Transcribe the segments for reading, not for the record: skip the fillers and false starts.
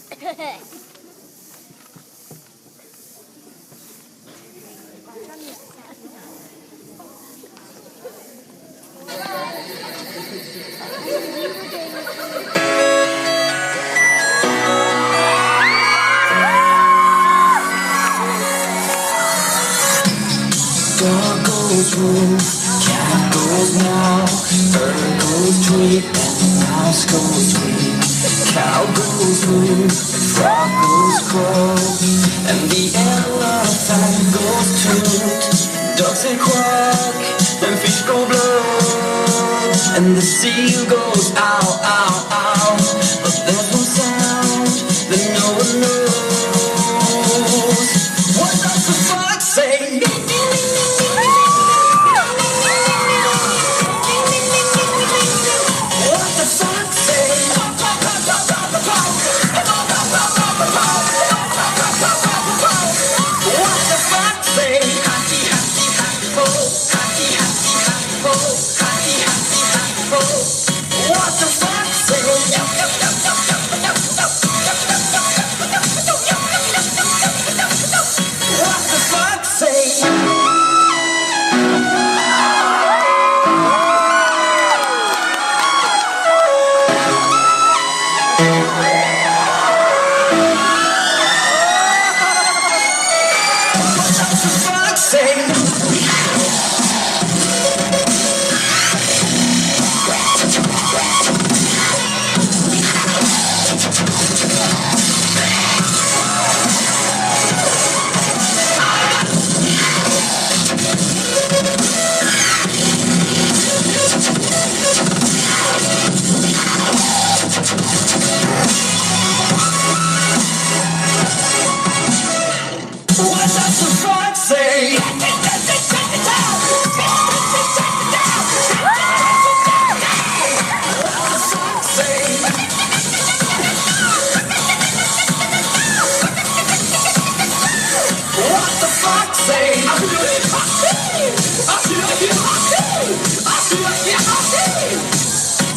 Dog goes woo, cat goes meow, bird goes tweet, and mouse goes tweet. Cow goes moo, frog goes croak, and the elephant goes toot. Ducks say quack, and fish go blow, and the seal goes ow, ow, ow. But there's no sound that no one knows. What does the fox say? What does the fox say? What the fox say?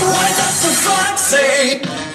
What does the fox say?